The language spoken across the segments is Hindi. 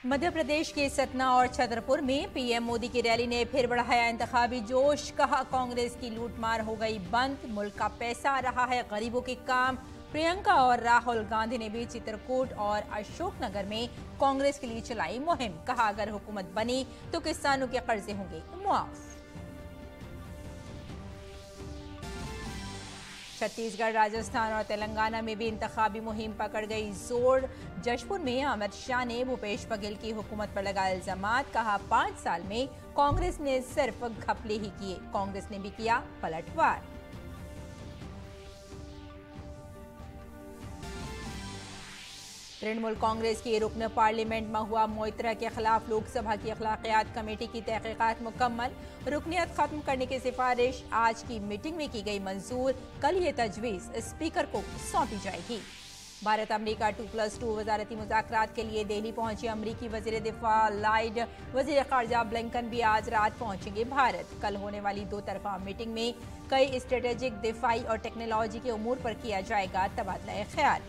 मध्य प्रदेश के सतना और छतरपुर में पीएम मोदी की रैली ने फिर बढ़ाया इंतखाबी जोश। कहा कांग्रेस की लूटमार हो गई बंद, मुल्क का पैसा आ रहा है गरीबों के काम। प्रियंका और राहुल गांधी ने भी चित्रकूट और अशोकनगर में कांग्रेस के लिए चलाई मुहिम। कहा अगर हुकूमत बनी तो किसानों के कर्जे होंगे मुआफ। छत्तीसगढ़, राजस्थान और तेलंगाना में भी इंतखाबी मुहिम पकड़ गई जोर। जशपुर में अमित शाह ने भूपेश बघेल की हुकूमत पर लगाया इल्जामात। कहा 5 साल में कांग्रेस ने सिर्फ घपले ही किए, कांग्रेस ने भी किया पलटवार। तृणमूल कांग्रेस की रुकन पार्लियामेंट महुआ मोइत्रा के खिलाफ लोकसभा की अखलाकियात कमेटी की तहकीकात मुकम्मल। रुकनियत खत्म करने की सिफारिश आज की मीटिंग में की गई मंजूर। कल ये तजवीज स्पीकर को सौंपी जाएगी। भारत अमेरिका 2+2 वजारती मुज़ाकरात के लिए दिल्ली पहुंची अमरीकी वजीर दिफा लॉयड। वजीर खारजा ब्लिंकन भी आज रात पहुंचेंगे भारत। कल होने वाली 2 तरफा मीटिंग में कई स्ट्रेटेजिक, दिफाई और टेक्नोलॉजी के उमूर पर किया जाएगा तबादला ख्याल।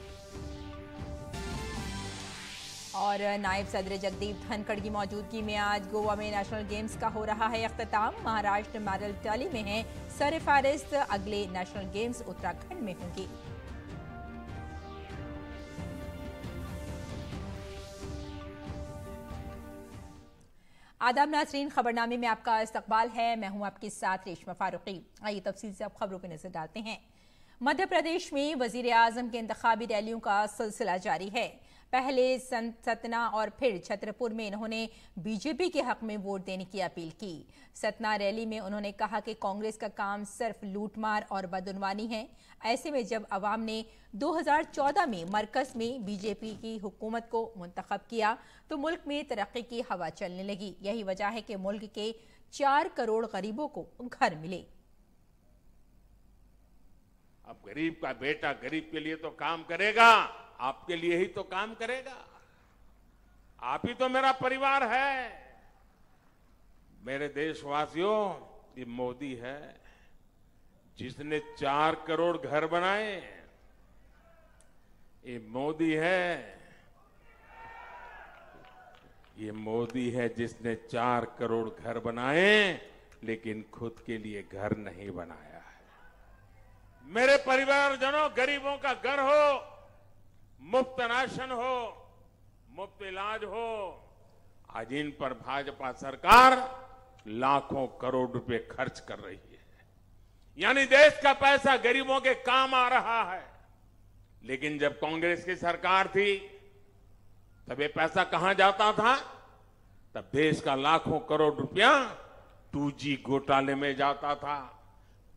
और नायब सदर जगदीप धनखड़ की मौजूदगी में आज गोवा में नेशनल गेम्स का हो रहा है अख्तिताम। महाराष्ट्र मेडल टैली में है सरफहरिस्त। अगले नेशनल गेम्स उत्तराखंड में होंगे। आदाब नाज़रीन, खबरनामे में आपका इस्तकबाल है। मैं हूं आपके साथ रेशमा फारूकी। आइए तफसील से अब खबरों पर नजर डालते हैं। मध्य प्रदेश में वजीर आजम के इंतखाबी रैलियों का सिलसिला जारी है। पहले सतना और फिर छतरपुर में इन्होंने बीजेपी के हक में वोट देने की अपील की। सतना रैली में उन्होंने कहा कि कांग्रेस का काम सिर्फ लूटमार और बदउनवानी है। ऐसे में जब अवाम ने 2014 में मरकज में बीजेपी की हुकूमत को मुंतखब किया तो मुल्क में तरक्की की हवा चलने लगी। यही वजह है कि मुल्क के 4 करोड़ गरीबों को घर मिले। अब गरीब का बेटा गरीब के लिए तो काम करेगा, आपके लिए ही तो काम करेगा। आप ही तो मेरा परिवार है। मेरे देशवासियों, ये मोदी है जिसने 4 करोड़ घर बनाए। ये मोदी है, ये मोदी है जिसने 4 करोड़ घर बनाए लेकिन खुद के लिए घर नहीं बनाया है। मेरे परिवारजनों, गरीबों का घर हो, मुफ्त राशन हो, मुफ्त इलाज हो, आज इन पर भाजपा सरकार लाखों करोड़ रुपए खर्च कर रही है। यानी देश का पैसा गरीबों के काम आ रहा है। लेकिन जब कांग्रेस की सरकार थी तब ये पैसा कहां जाता था? तब देश का लाखों करोड़ रुपया 2G घोटाले में जाता था,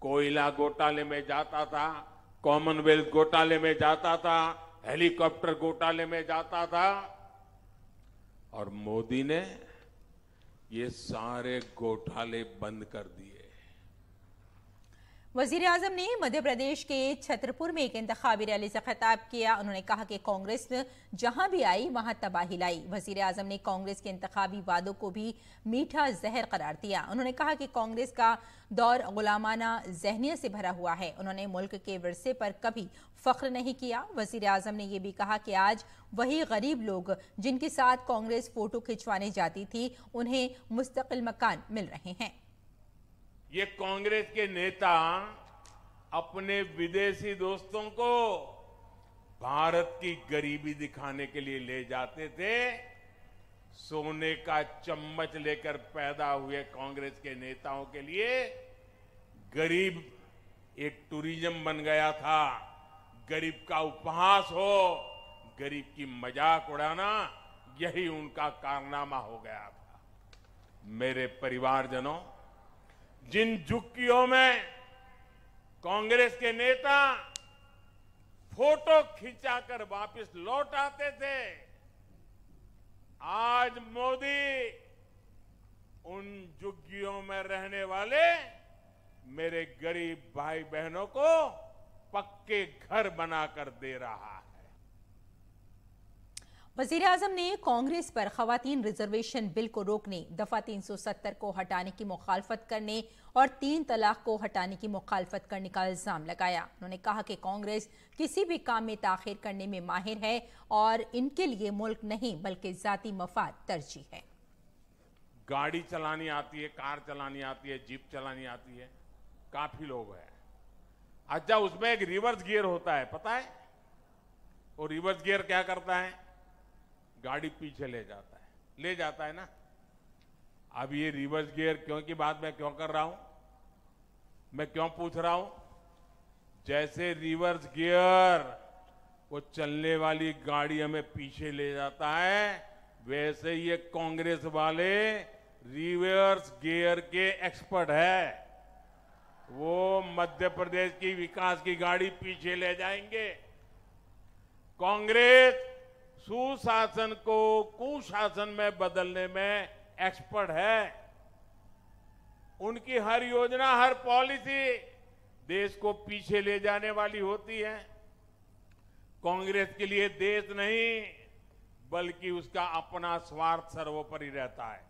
कोयला घोटाले में जाता था, कॉमनवेल्थ घोटाले में जाता था, हेलीकॉप्टर घोटाले में जाता था। और मोदी ने ये सारे घोटाले बंद कर दिए। वजीर आजम ने मध्य प्रदेश के छतरपुर में एक इंतखाबी रैली से खिताब किया। उन्होंने कहा कि कांग्रेस जहां भी आई वहां तबाही लाई। वजीर आजम ने कांग्रेस के इंतखाबी वादों को भी मीठा जहर करार दिया। उन्होंने कहा कि कांग्रेस का दौर गुलामाना जहनियत से भरा हुआ है। उन्होंने मुल्क के विरसे पर कभी फख्र नहीं किया। वजीर आजम ने यह भी कहा कि आज वही गरीब लोग जिनके साथ कांग्रेस फोटो खिंचवाने जाती थी उन्हें मुस्तकिल मकान मिल रहे हैं। ये कांग्रेस के नेता अपने विदेशी दोस्तों को भारत की गरीबी दिखाने के लिए ले जाते थे। सोने का चम्मच लेकर पैदा हुए कांग्रेस के नेताओं के लिए गरीब एक टूरिज्म बन गया था। गरीब का उपहास हो, गरीब की मजाक उड़ाना, यही उनका कारनामा हो गया था। मेरे परिवारजनों, जिन झुग्गियों में कांग्रेस के नेता फोटो खिंचाकर वापस लौट आते थे, आज मोदी उन झुग्गियों में रहने वाले मेरे गरीब भाई बहनों को पक्के घर बनाकर दे रहा है। वज़ीर-ए-आज़म ने कांग्रेस पर खवातीन रिजर्वेशन बिल को रोकने, दफा 370 को हटाने की मुखालफत करने और 3 तलाक को हटाने की मुखालफत करने का इल्जाम लगाया। उन्होंने कहा कि कांग्रेस किसी भी काम में ताखीर करने में माहिर है और इनके लिए मुल्क नहीं बल्कि जाती मफाद तरजीह है। गाड़ी चलानी आती है, कार चलानी आती है, जीप चलानी आती है, काफी लोग हैं। अच्छा, उसमें एक रिवर्स गियर होता है, पता है? वो रिवर्स गियर क्या करता है? गाड़ी पीछे ले जाता है ना। अब ये रिवर्स गियर क्यों की बात मैं क्यों कर रहा हूं, मैं क्यों पूछ रहा हूं? जैसे रिवर्स गियर वो चलने वाली गाड़ी हमें पीछे ले जाता है, वैसे ये कांग्रेस वाले रिवर्स गियर के एक्सपर्ट है। वो मध्य प्रदेश की विकास की गाड़ी पीछे ले जाएंगे। कांग्रेस सुशासन को कुशासन में बदलने में एक्सपर्ट है। उनकी हर योजना, हर पॉलिसी देश को पीछे ले जाने वाली होती है। कांग्रेस के लिए देश नहीं बल्कि उसका अपना स्वार्थ सर्वोपरि रहता है।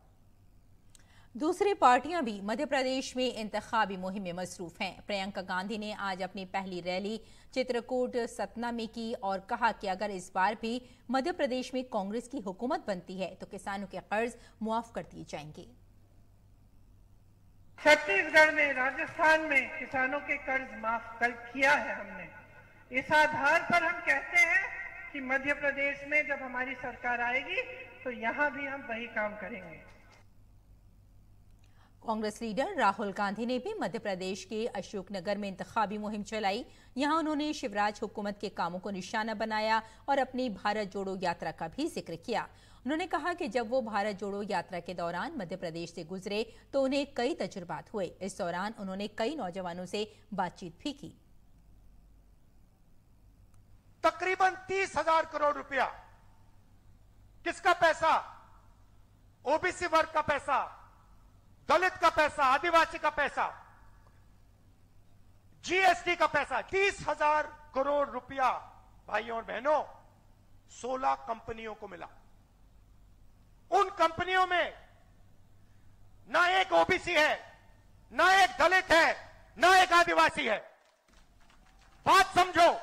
दूसरी पार्टियां भी मध्य प्रदेश में इंतखाबी मुहिम में मसरूफ हैं। प्रियंका गांधी ने आज अपनी पहली रैली चित्रकूट सतना में की और कहा कि अगर इस बार भी मध्य प्रदेश में कांग्रेस की हुकूमत बनती है तो किसानों के कर्ज मुआफ कर दिए जाएंगे। छत्तीसगढ़ में, राजस्थान में किसानों के कर्ज माफ किया है हमने। इस आधार पर हम कहते हैं कि मध्य प्रदेश में जब हमारी सरकार आएगी तो यहां भी हम वही काम करेंगे। कांग्रेस लीडर राहुल गांधी ने भी मध्य प्रदेश के अशोकनगर में इंतखाबी मुहिम चलाई। यहां उन्होंने शिवराज हुकूमत के कामों को निशाना बनाया और अपनी भारत जोड़ो यात्रा का भी जिक्र किया। उन्होंने कहा कि जब वो भारत जोड़ो यात्रा के दौरान मध्य प्रदेश से गुजरे तो उन्हें कई तजुर्बात हुए। इस दौरान उन्होंने कई नौजवानों से बातचीत भी की। तकरीबन 30,000 करोड़ रुपया किसका पैसा? ओबीसी वर्ग का पैसा, दलित का पैसा, आदिवासी का पैसा, जीएसटी का पैसा। 30,000 करोड़ रुपया भाइयों और बहनों 16 कंपनियों को मिला। उन कंपनियों में ना एक ओबीसी है, ना एक दलित है, ना एक आदिवासी है। बात समझो।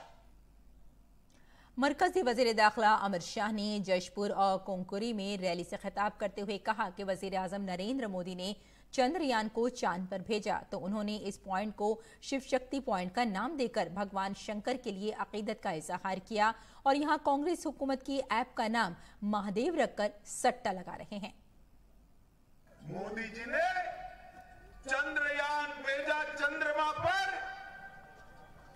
मरकजी वजीर दाखिला अमित शाह ने जशपुर और कोंकुरी में रैली से खिताब करते हुए कहा कि वजीर आजम नरेंद्र मोदी ने चंद्रयान को चांद पर भेजा तो उन्होंने इस पॉइंट को शिव शक्ति पॉइंट का नाम देकर भगवान शंकर के लिए अकीदत का इजहार किया और यहां कांग्रेस हुकूमत की ऐप का नाम महादेव रखकर सट्टा लगा रहे हैं। मोदी जी ने चंद्रयान भेजा चंद्रमा पर,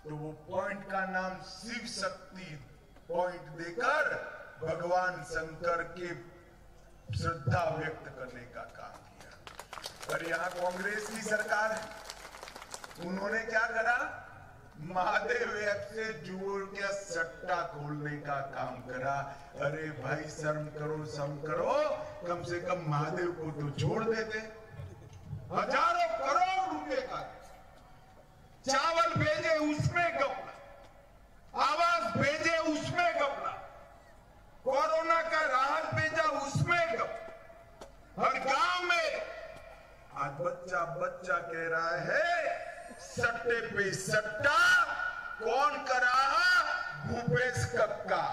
तो वो पॉइंट का नाम शिव शक्ति पॉइंट देकर भगवान शंकर की श्रद्धा व्यक्त करने का काम किया। और यहां कांग्रेस की सरकार है, उन्होंने क्या करा? महादेव ऐप से जोड़ के सट्टा खोलने का काम करा। अरे भाई शर्म करो, कम से कम महादेव को तो छोड़ देते। हजारों करोड़ रुपए का चावल भेजे उसमें गपला, आवास भेजे उसमें गपला, कोरोना का राहत भेजा उसमें गपला। हर गांव में आज बच्चा कह रहा है सट्टे पे सट्टा कौन कर रहा? भूपेश कक्का।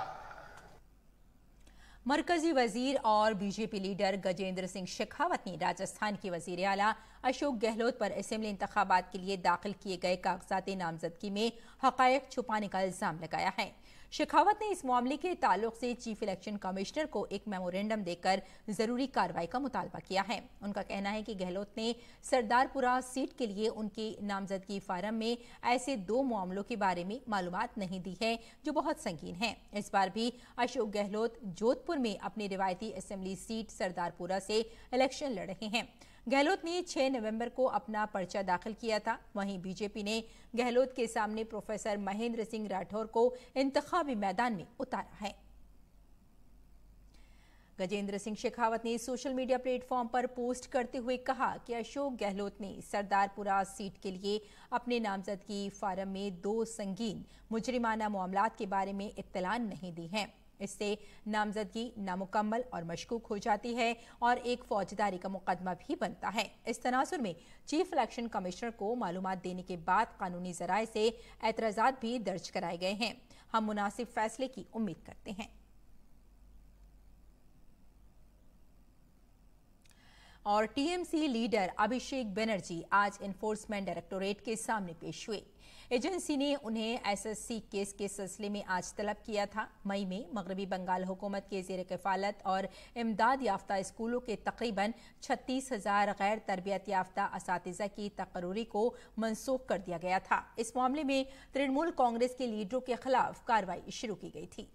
मरकजी वजीर और बीजेपी लीडर गजेंद्र सिंह शेखावत ने राजस्थान के वजीर आला अशोक गहलोत पर असेंबली इंतखाबात के लिए दाखिल किए गए कागजाती नामजदगी में हकायक छुपाने का इल्जाम लगाया है। शेखावत ने इस मामले के ताल्लुक से चीफ इलेक्शन कमिश्नर को एक मेमोरेंडम देकर जरूरी कार्रवाई का मुतालबा किया है। उनका कहना है कि गहलोत ने सरदारपुरा सीट के लिए उनकी नामजदगी फार्म में ऐसे 2 मामलों के बारे में मालूमात नहीं दी है जो बहुत संगीन है। इस बार भी अशोक गहलोत जोधपुर में अपनी रिवायती असेंबली सीट सरदारपुरा से इलेक्शन लड़ रहे हैं। गहलोत ने 6 नवंबर को अपना पर्चा दाखिल किया था। वहीं बीजेपी ने गहलोत के सामने प्रोफेसर महेंद्र सिंह राठौर को इंतखाबी मैदान में उतारा है। गजेंद्र सिंह शेखावत ने सोशल मीडिया प्लेटफॉर्म पर पोस्ट करते हुए कहा कि अशोक गहलोत ने सरदारपुरा सीट के लिए अपने नामजदगी फार्म में 2 संगीन मुजरिमाना मामलात के बारे में इत्तला नहीं दी है। इससे नामजदगी नामुकम्मल और मशकूक हो जाती है और एक फौजदारी का मुकदमा भी बनता है। इस तनाजुर में चीफ इलेक्शन कमिश्नर को मालूमात देने के बाद कानूनी जराए से एतराजात भी दर्ज कराए गए हैं। हम मुनासिब फैसले की उम्मीद करते हैं। और टीएमसी लीडर अभिषेक बनर्जी आज एनफोर्समेंट डायरेक्टोरेट के सामने पेश हुए। एजेंसी ने उन्हें एसएससी केस के सिलसिले में आज तलब किया था। मई में मगरबी बंगाल हुकूमत के ज़ेर किफ़ालत और इमदाद याफ्ता स्कूलों के तकरीबन 36,000 गैर तरबियत याफ्ता असातिज़ा की तकर्री को मनसूख कर दिया गया था। इस मामले में तृणमूल कांग्रेस के लीडरों के खिलाफ कार्रवाई शुरू की गई थी।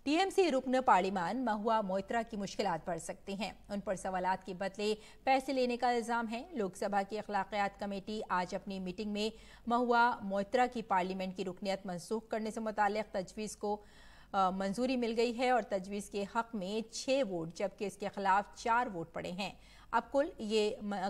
टीएमसी रुकन पार्लिमान महुआ मोइत्रा की मुश्किलात बढ़ सकती हैं। उन पर सवालात के बदले पैसे लेने का इल्जाम है। लोकसभा की अखलाकियात कमेटी आज अपनी मीटिंग में महुआ मोइत्रा की पार्लियामेंट की रुकनियत मनसूख करने से मुताल्लिक तजवीज़ को मंजूरी मिल गई है और तजवीज़ के हक में 6 वोट जबकि इसके खिलाफ 4 वोट पड़े हैं। अब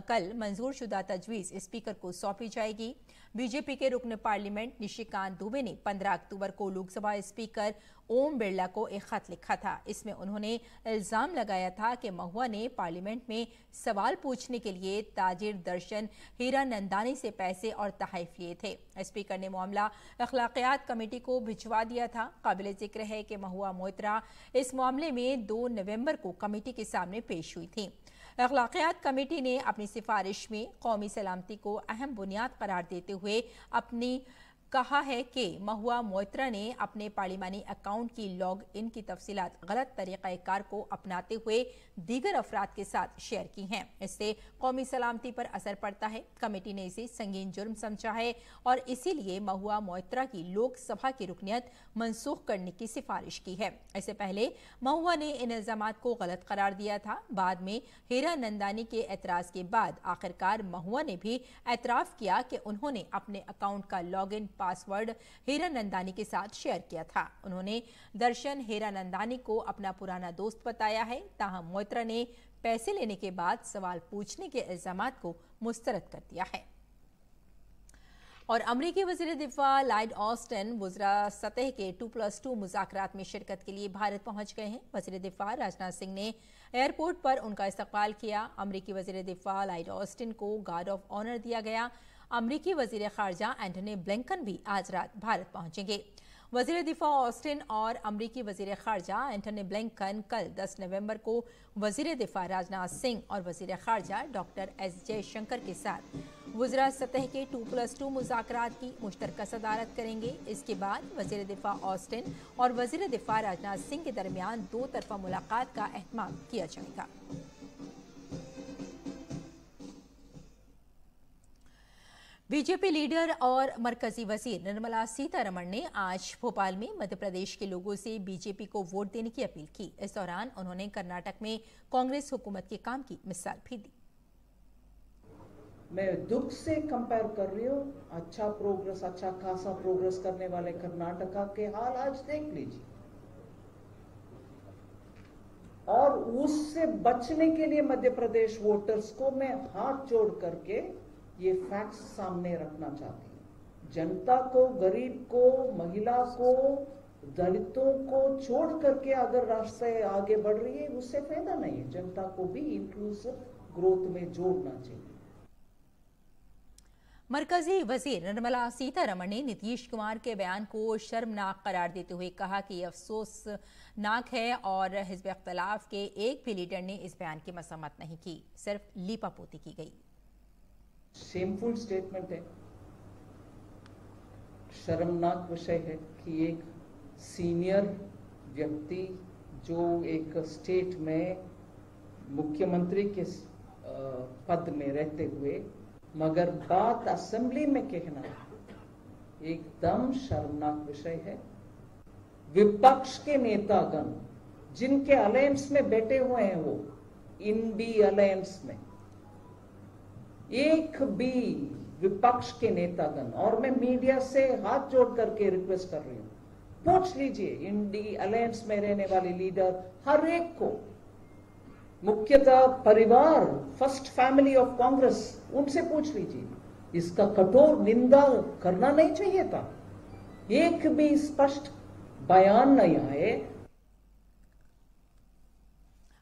कल मंजूर शुदा तजवीज़ स्पीकर को सौंपी जाएगी। बीजेपी के रुकन पार्लियामेंट निशिकांत दुबे ने 15 अक्टूबर को लोकसभा स्पीकर ओम बिरला को एक खत लिखा था। इसमें उन्होंने इल्जाम लगाया था कि महुआ ने पार्लियामेंट में सवाल पूछने के लिए ताजिर दर्शन हीरानंदानी से पैसे और तहफ़ लिए थे। स्पीकर ने मामला अखलाकियात कमेटी को भिजवा दिया था। काबिल जिक्र है कि महुआ मोइत्रा इस मामले में 2 नवंबर को कमेटी के सामने पेश हुई थी। अखलाकियात कमेटी ने अपनी सिफारिश में कौमी सलामती को अहम बुनियाद करार देते हुए कहा है कि महुआ मोइत्रा ने अपने पार्लिमानी अकाउंट की लॉग इन की तफसीलात गलत तरीक़ाकार को अपनाते हुए दीगर अफराद के साथ शेयर की हैं। इससे कौमी सलामती पर असर पड़ता है। कमेटी ने इसे संगीन जुर्म समझा है और इसीलिए महुआ मोइत्रा की लोकसभा की रुकनियत मनसूख करने की सिफारिश की है। इससे पहले महुआ ने इन इल्जामात को गलत करार दिया था। बाद में हीरानंदानी के एतराज़ के बाद आखिरकार महुआ ने भी एतराफ़ किया कि उन्होंने अपने अकाउंट का लॉग इन पासवर्ड हीरानंदानी के साथ शेयर किया था। उन्होंने दर्शन हीरानंदानी को अपना पुराना दोस्त बताया है। ताहम मोइत्रा ने पैसे लेने के बाद सवाल पूछने के इल्जामात को मुस्तरद कर दिया है। और अमरीकी वज़ीर दिफा लॉयड ऑस्टिन वुज़रा सतह के 2+2 मुज़ाकरात में शिरकत के लिए भारत पहुंच गए हैं। वज़ीर दिफा राजनाथ सिंह ने एयरपोर्ट पर उनका इस्तकबाल किया। अमरीकी वज़ीर दिफा लॉयड ऑस्टिन को गार्ड ऑफ ऑनर दिया गया। अमरीकी वज़ीर ख़ारजा एंटनी ब्लिंकन भी आज रात भारत पहुंचेंगे। वज़ीर दिफा ऑस्टिन और अमरीकी वज़ीर ख़ारजा एंटनी ब्लिंकन कल 10 नवंबर को वज़ीर दिफा राजनाथ सिंह और वज़ीर ख़ारजा डॉक्टर एस जयशंकर के साथ वुज़रा सतह के 2+2 मुज़ाकरात की मुश्तरका सदारत करेंगे। इसके बाद वज़ीर दिफा ऑस्टिन और वज़ीर दिफा राजनाथ सिंह के दरमियान 2 तरफ़ा मुलाकात का एहतमाम किया जाएगा। बीजेपी लीडर और मरकजी वजीर निर्मला सीतारमण ने आज भोपाल में मध्य प्रदेश के लोगों से बीजेपी को वोट देने की अपील की। इस दौरान उन्होंने कर्नाटक में कांग्रेस हुकूमत के काम की मिसाल भी दी। मैं दुख से कंपेयर कर रही हूँ। अच्छा खासा प्रोग्रेस करने वाले कर्नाटका के हाल आज देख लीजिए और उससे बचने के लिए मध्य प्रदेश वोटर्स को मैं हाथ जोड़ करके ये फैक्ट्स सामने रखना चाहती हूँ। जनता को, गरीब को, महिला को, दलितों को छोड़ करके अगर रास्ते आगे बढ़ रही है उससे फायदा नहीं है। जनता को भी इंक्लूसिव ग्रोथ में जोड़ना चाहिए। मरकजी वजीर निर्मला सीतारमण ने नीतीश कुमार के बयान को शर्मनाक करार देते हुए कहा कि अफसोसनाक है और हिज़्ब इख्तिलाफ के एक भी लीडर ने इस बयान की मसम्मत नहीं की, सिर्फ लीपापोती की गई। शेमफुल स्टेटमेंट है, शर्मनाक विषय है कि एक सीनियर व्यक्ति जो एक स्टेट में मुख्यमंत्री के पद में रहते हुए मगर बात असेंबली में कहना एकदम शर्मनाक विषय है। विपक्ष के नेतागण जिनके अलायंस में बैठे हुए हैं वो इंडी अलायंस में एक भी विपक्ष के नेतागण, और मैं मीडिया से हाथ जोड़ करके रिक्वेस्ट कर रही हूं, पूछ लीजिए इंडी अलायंस में रहने वाले लीडर हर एक को, मुख्यतः परिवार फर्स्ट फैमिली ऑफ कांग्रेस, उनसे पूछ लीजिए। इसका कठोर निंदा करना नहीं चाहिए था। एक भी स्पष्ट बयान नहीं आए।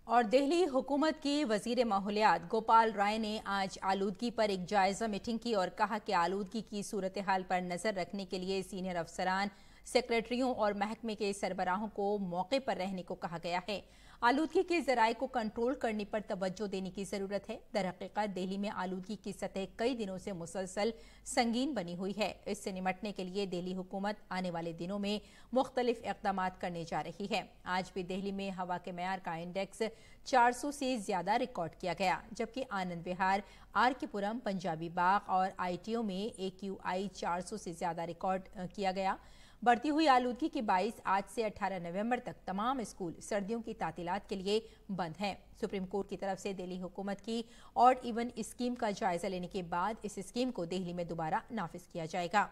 और दिल्ली हुकूमत की वजीर माहौलियात गोपाल राय ने आज आलूदगी पर एक जायजा मीटिंग की और कहा कि आलूदगी की सूरत हाल पर नजर रखने के लिए सीनियर अफसरान, सेक्रेटरियों और महकमे के सरबराहों को मौके पर रहने को कहा गया है। आलूदगी के जराये को कंट्रोल करने पर तवज्जो देने की जरूरत है। दरहकीकत दिल्ली में आलूदगी की सतह कई दिनों से मुसलसल संगीन बनी हुई है। इससे निपटने के लिए दिल्ली हुकूमत आने वाले दिनों में मुख्तलिफ इक़दाम करने जा रही है। आज भी दिल्ली में हवा के मेयार का इंडेक्स 400 से ज्यादा रिकॉर्ड किया गया, जबकि आनंद विहार, आर.के. पुरम, पंजाबी बाग और ITO में AQI 400 से ज्यादा रिकॉर्ड किया गया। बढ़ती हुई आलूदगी के बाईस आज से 18 नवंबर तक तमाम स्कूल सर्दियों की तातीलात के लिए बंद हैं। सुप्रीम कोर्ट की तरफ से दिल्ली हुकूमत की ऑड इवन स्कीम का जायजा लेने के बाद इस स्कीम को दिल्ली में दोबारा नाफिज किया जाएगा।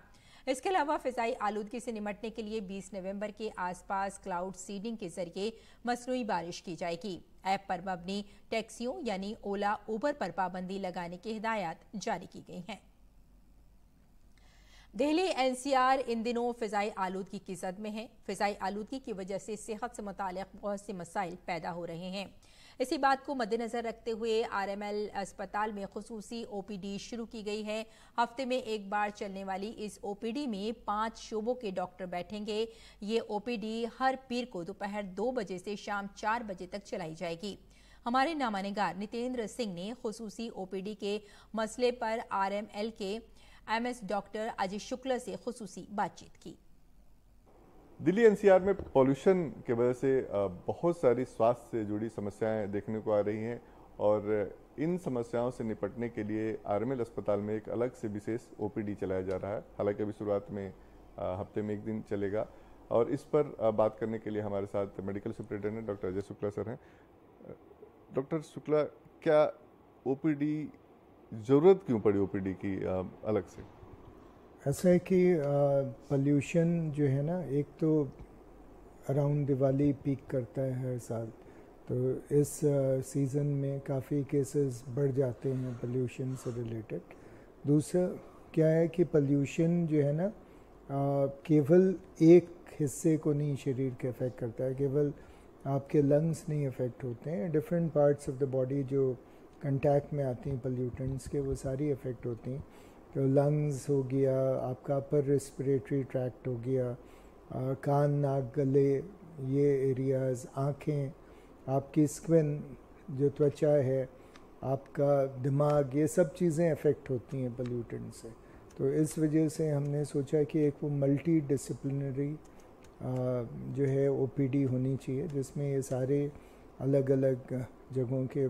इसके अलावा फिजाई आलूदगी से निपटने के लिए 20 नवंबर के आसपास क्लाउड सीडिंग के जरिए मसनूई बारिश की जाएगी। ऐप पर मबनी टैक्सियों यानी ओला, उबर पर पाबंदी लगाने की हिदायत जारी की गई हैं। दिल्ली NCR इन दिनों फिजाई आलूदगी की जद में है। फिजाई आलूदगी की वजह से सेहत से मुताल्लिक बहुत से मसाइल पैदा हो रहे हैं। इसी बात को मद्देनजर रखते हुए RML अस्पताल में खुसूसी OPD शुरू की गई है। हफ्ते में एक बार चलने वाली इस OPD में 5 शोबों के डॉक्टर बैठेंगे। ये OPD हर पीर को दोपहर 2 बजे से शाम 4 बजे तक चलाई जाएगी। हमारे नामानिगार नितेंद्र सिंह ने खुसूसी OPD के मसले पर RML के MS डॉक्टर अजय शुक्ला से खुसूसी बातचीत की। दिल्ली NCR में पॉल्यूशन के वजह से बहुत सारी स्वास्थ्य से जुड़ी समस्याएं देखने को आ रही हैं और इन समस्याओं से निपटने के लिए RML अस्पताल में एक अलग से विशेष OPD चलाया जा रहा है। हालांकि अभी शुरुआत में हफ्ते में एक दिन चलेगा और इस पर बात करने के लिए हमारे साथ medical superintendent doctor Ajay Shukla sir हैं। डॉक्टर शुक्ला, क्या OPD ज़रूरत क्यों पड़ी OPD की अलग से? ऐसा है कि पोल्यूशन जो है ना, एक तो अराउंड दिवाली पीक करता है हर साल, तो इस सीज़न में काफ़ी केसेस बढ़ जाते हैं पोल्यूशन से रिलेटेड। दूसरा क्या है कि पोल्यूशन जो है ना केवल एक हिस्से को नहीं शरीर के अफेक्ट करता है, केवल आपके लंग्स नहीं अफेक्ट होते हैं, different parts of the body जो कंटैक्ट में आती हैं पोल्यूटेंट्स के, वो सारी अफेक्ट होती हैं। तो लंग्स हो गया, आपका अपर रेस्पिरेटरी ट्रैक्ट हो गया, कान, नाक, गले, ये एरियाज़, आँखें, आपकी स्किन जो त्वचा है, आपका दिमाग, ये सब चीज़ें अफेक्ट होती हैं पोल्यूटेंट से। तो इस वजह से हमने सोचा कि एक वो मल्टी डिसिप्लिनरी जो है OPD होनी चाहिए, जिसमें ये सारे अलग अलग जगहों के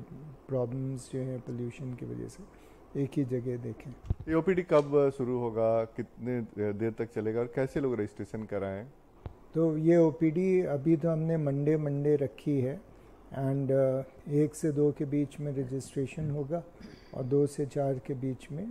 प्रॉब्लम्स जो हैं पोल्यूशन की वजह से एक ही जगह देखें। ये OPD कब शुरू होगा, कितने देर तक चलेगा और कैसे लोग रजिस्ट्रेशन कराएं? तो ये OPD अभी तो हमने मंडे रखी है एंड 1 से 2 के बीच में रजिस्ट्रेशन होगा और 2 से 4 के बीच में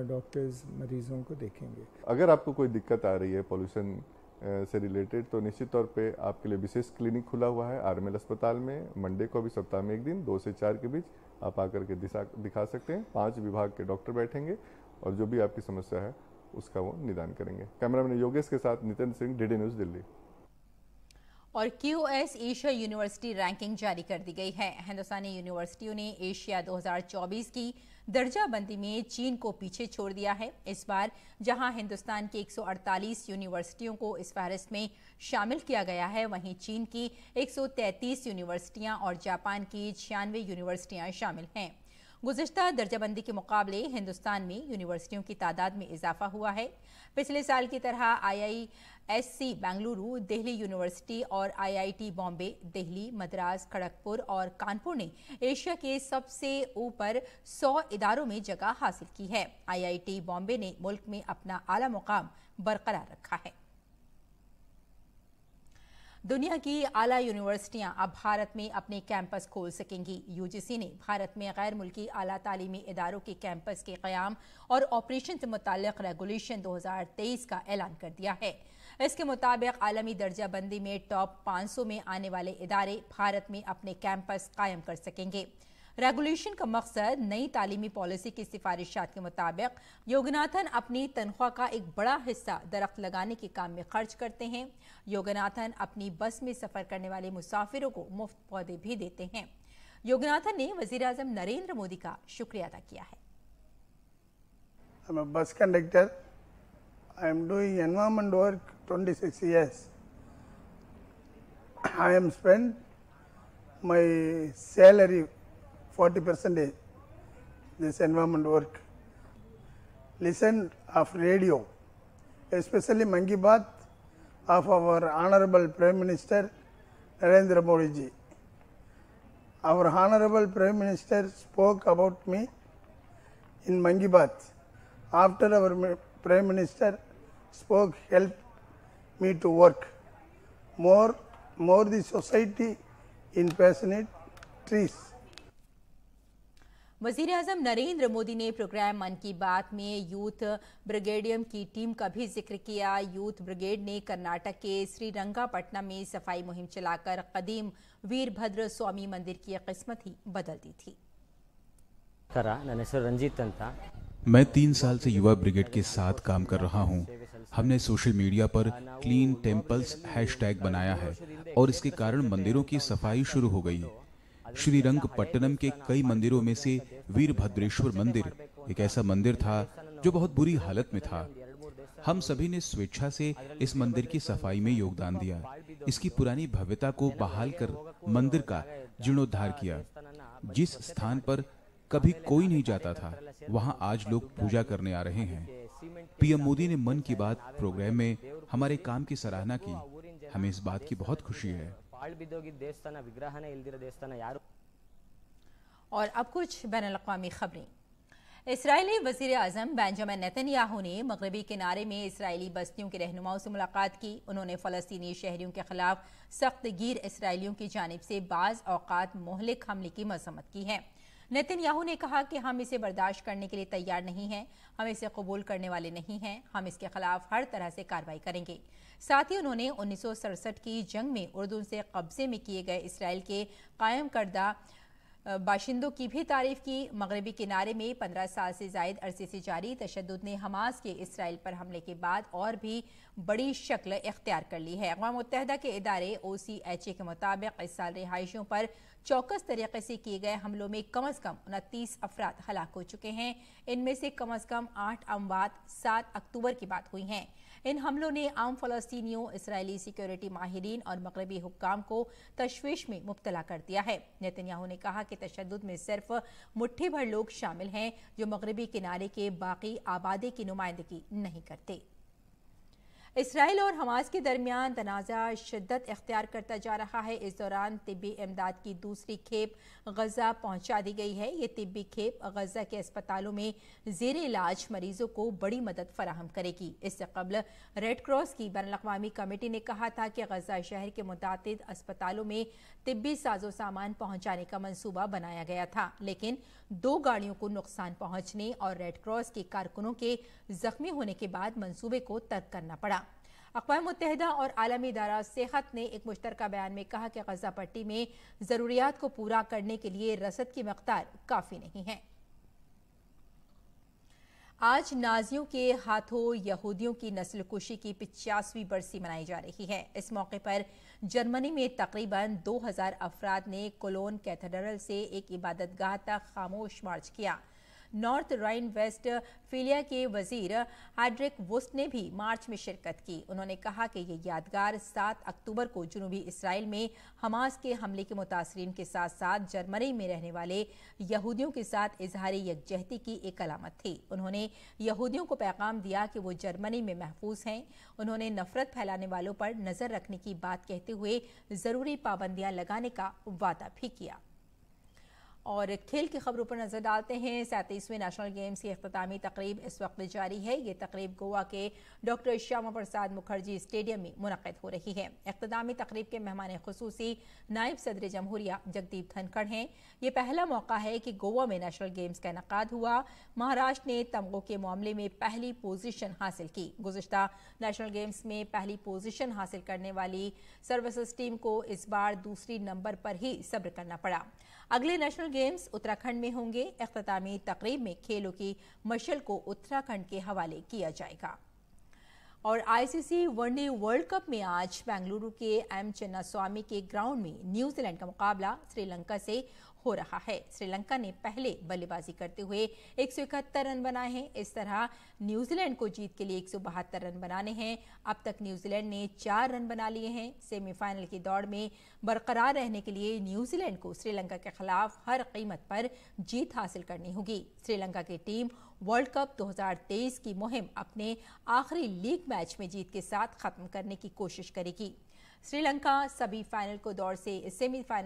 डॉक्टर्स मरीज़ों को देखेंगे। अगर आपको कोई दिक्कत आ रही है पोल्यूशन से रिलेटेड तो निश्चित तौर पे आपके लिए विशेष क्लिनिक खुला हुआ है RML अस्पताल में। मंडे को भी सप्ताह में एक दिन 2 से 4 के बीच आप आकर के दिखा सकते हैं। 5 विभाग के डॉक्टर बैठेंगे और जो भी आपकी समस्या है उसका वो निदान करेंगे। कैमरामैन योगेश के साथ नितेंद्र सिंह, DD न्यूज़, दिल्ली। और QS एशिया यूनिवर्सिटी रैंकिंग जारी कर दी गई है। हिंदुस्तानी यूनिवर्सिटियों ने एशिया 2024 की दर्जाबंदी में चीन को पीछे छोड़ दिया है। इस बार जहां हिंदुस्तान की 148 यूनिवर्सिटियों को इस फहरिस्त में शामिल किया गया है, वहीं चीन की 133 यूनिवर्सिटियां और जापान की 96 यूनिवर्सिटियां शामिल हैं। गुज़िश्ता दर्जाबंदी के मुकाबले हिंदुस्तान में यूनिवर्सिटियों की तादाद में इजाफा हुआ है। पिछले साल की तरह IISc बेंगलुरु, दिल्ली यूनिवर्सिटी और IIT बॉम्बे, दिल्ली, मद्रास, खड़गपुर और कानपुर ने एशिया के सबसे ऊपर 100 इदारों में जगह हासिल की है। IIT बॉम्बे ने मुल्क में अपना आला मुकाम बरकरार रखा है। दुनिया की आला यूनिवर्सिटियां अब भारत में अपने कैंपस खोल सकेंगी। UGC ने भारत में गैर मुल्की आला तालीमी इदारों के कैंपस के क़याम और ऑपरेशन से मुताल्लिक़ रेगुलेशन 2023 का ऐलान कर दिया है। इसके मुताबिक आलमी दर्जाबंदी में टॉप 500 में आने वाले इदारे भारत में अपने कैंपस कायम कर सकेंगे। रेगुलेशन का मकसद नई तालीमी पॉलिसी की सिफारिशात के मुताबिक योगनाथन अपनी तनख्वाह का एक बड़ा हिस्सा दरख्त लगाने के काम में खर्च करते हैं। योगनाथन अपनी बस में सफर करने वाले मुसाफिरों को मुफ्त पौधे भी देते हैं। योगनाथन ने वज़ीर-ए-आज़म नरेंद्र मोदी का शुक्रिया अदा किया है। I'm a bus conductor. I am doing environment work 26 years. I am spent my salary 40% this environment work. Listen of radio, especially Mann Ki Baat of our Honorable Prime Minister Narendra Modi ji. Our Honorable Prime Minister spoke about me in Mann Ki Baat. After our Prime Minister spoke, helped me to work more the society in passionate trees. वज़ीर-ए-आज़म नरेंद्र मोदी ने प्रोग्राम मन की बात में यूथ ब्रिगेडियम की टीम का भी जिक्र किया। यूथ ब्रिगेड ने कर्नाटक के श्रीरंगापट्टनम में सफाई मुहिम चलाकर कदीम वीरभद्र स्वामी मंदिर की किस्मत ही बदल दी थी। ನನ್ನ ಹೆಸರು ರಂಜಿತ್ ಅಂತ। मैं 3 साल से युवा ब्रिगेड के साथ काम कर रहा हूं। हमने सोशल मीडिया पर क्लीन टेम्पल्स हैशटैग बनाया है और इसके कारण मंदिरों की सफाई शुरू हो गई। श्रीरंगपट्टनम के कई मंदिरों में से वीरभद्रेश्वर मंदिर एक ऐसा मंदिर था जो बहुत बुरी हालत में था। हम सभी ने स्वेच्छा से इस मंदिर की सफाई में योगदान दिया। इसकी पुरानी भव्यता को बहाल कर मंदिर का जीर्णोद्धार किया। जिस स्थान पर कभी कोई नहीं जाता था वहां आज लोग पूजा करने आ रहे हैं। पीएम मोदी ने मन की बात प्रोग्राम में हमारे काम की सराहना की। हमें इस बात की बहुत खुशी है। और अब कुछ बैनुल-अक़वामी खबरें। इसराइली वज़ीर-ए-आज़म बेंजामिन नेतन्याहू ने मगरबी किनारे में इसराइली बस्तियों के रहनुमाओं से मुलाकात की। उन्होंने फ़लस्तीनी शहरियों के खिलाफ सख्त गिर इसराइलियों की जानिब से बाज़ औक़ात मोहलिक हमले की मज़म्मत की है। नेतन्याहू ने कहा कि हम इसे बर्दाश्त करने के लिए तैयार नहीं हैं, हम इसे कबूल करने वाले नहीं हैं, हम इसके खिलाफ हर तरह से कार्रवाई करेंगे। साथ ही उन्होंने 1967 की जंग में उर्दून से कब्जे में किए गए इसराइल के कायम करदा बाशिंदों की भी तारीफ की। मगरबी किनारे में 15 साल से जायद अरसे से जारी तशद्दुद ने हमास के इसराइल पर हमले के बाद और भी बड़ी शक्ल इख्तियार कर ली है। अक़वाम मुत्तहिदा के इदारे OCHA के मुताबिक इस साल रिहाइशों पर चौकस तरीके से किए गए हमलों में कम अज़ कम 29 अफराद हलाक हो चुके हैं। इनमें से कम अज़ कम 8 अमवात 7 अक्टूबर की बात हुई हैं। इन हमलों ने आम फ़लस्तीनियों, इसराइली सिक्योरिटी माहिरीन और मगरबी हुक्काम को तशवीश में मुब्तला कर दिया है। नेतन्याहू ने कहा कि तशद्दुद में सिर्फ मुट्ठी भर लोग शामिल हैं जो मगरबी किनारे के बाकी आबादी की नुमाइंदगी नहीं करते। इसराइल और हमास के दरमियान तनाज़ा शिद्दत इख्तियार करता जा रहा है। इस दौरान तिब्बी इमदाद की दूसरी खेप गजा पहुंचा दी गई है। ये तिब्बी खेप गजा के अस्पतालों में ज़ेर इलाज मरीजों को बड़ी मदद फराहम करेगी। इससे कबल रेड क्रॉस की बैनुल-अक़वामी कमेटी ने कहा था कि गजा शहर के मुतादिद अस्पतालों में तिब्बी साजो सामान पहुंचाने का मंसूबा बनाया गया था, लेकिन 2 गाड़ियों को नुकसान पहुंचने और रेड क्रॉस के कारकुनों के जख्मी होने के बाद मंसूबे को तर्क करना पड़ा। अक़वाम मुत्तहिदा और आलमी इदारा सेहत ने एक मुश्तरका बयान में कहा कि गजा पट्टी में ज़रूरियात को पूरा करने के लिए रसद की मक़दार काफ़ी नहीं है। आज नाजियों के हाथों यहूदियों की नस्लकुशी की 85वीं बरसी मनाई जा रही है। इस मौके पर जर्मनी में तकरीबन 2000 अफराद ने कोलोन कैथेड्रल से एक इबादतगाह तक खामोश मार्च किया। नॉर्थ राइन वेस्ट फिलिया के वजीर हैड्रिक वुस्ट ने भी मार्च में शिरकत की। उन्होंने कहा कि ये यादगार 7 अक्टूबर को जनूबी इसराइल में हमास के हमले के मुतासरीन के साथ साथ जर्मनी में रहने वाले यहूदियों के साथ इजहारी यकजहती की एक अलामत थी। उन्होंने यहूदियों को पैगाम दिया कि वो जर्मनी में महफूज हैं। उन्होंने नफरत फैलाने वालों पर नजर रखने की बात कहते हुए जरूरी पाबंदियां लगाने का वादा भी किया। और खेल की खबरों पर नजर डालते हैं। 37वें नेशनल गेम्स की इख्तितामी तकरीब इस वक्त जारी है। ये तकरीब गोवा के डॉक्टर श्यामा प्रसाद मुखर्जी स्टेडियम में मुनक़्क़िद हो रही है। इख्तितामी तकरीब के मेहमान खुसूसी नायब सदर जमहूरिया जगदीप धनखड़ हैं। ये पहला मौका है कि गोवा में नेशनल गेम्स का इनेकाद हुआ। महाराष्ट्र ने तमगों के मामले में पहली पोजीशन हासिल की। गुज़िश्ता नेशनल गेम्स में पहली पोजीशन हासिल करने वाली सर्विसेज टीम को इस बार दूसरी नंबर पर ही सब्र करना पड़ा। अगले नेशनल गेम्स उत्तराखंड में होंगे। इख्तितामी तकरीब में खेलों की मशल को उत्तराखंड के हवाले किया जाएगा। और आईसीसी वनडे वर्ल्ड कप में आज बेंगलुरु के एम चिन्नास्वामी के ग्राउंड में न्यूजीलैंड का मुकाबला श्रीलंका से हो रहा है। श्रीलंका ने पहले बल्लेबाजी करते हुए 171 रन बनाए हैं। इस तरह न्यूजीलैंड को जीत के लिए 172 रन बनाने हैं। अब तक न्यूजीलैंड ने 4 रन बना लिए हैं। सेमीफाइनल की दौड़ में बरकरार रहने के लिए न्यूजीलैंड को श्रीलंका के खिलाफ हर कीमत पर जीत हासिल करनी होगी। श्रीलंका की टीम वर्ल्ड कप 2023 की मुहिम अपने आखिरी लीग मैच में जीत के साथ खत्म करने की कोशिश करेगी। श्रीलंका सेमीफाइनल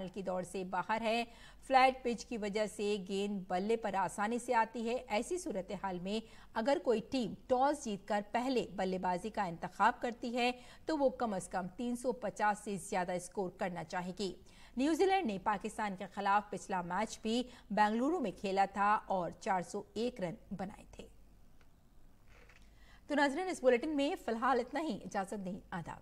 की दौड़ से बाहर है। फ्लैट पिच की वजह से गेंद बल्ले पर आसानी से आती है। ऐसी सूरत हाल में अगर कोई टीम टॉस जीतकर पहले बल्लेबाजी का इंतखाब करती है तो वो कम से कम 350 से ज्यादा स्कोर करना चाहेगी। न्यूजीलैंड ने पाकिस्तान के खिलाफ पिछला मैच भी बेंगलुरु में खेला था और 401 रन बनाए थे। तो नाज़रीन, इस बुलेटिन में फिलहाल इतना ही। इजाजत दें, आदाब।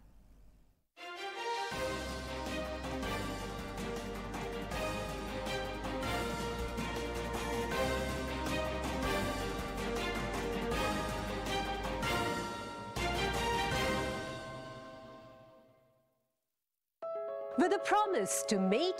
With a promise to make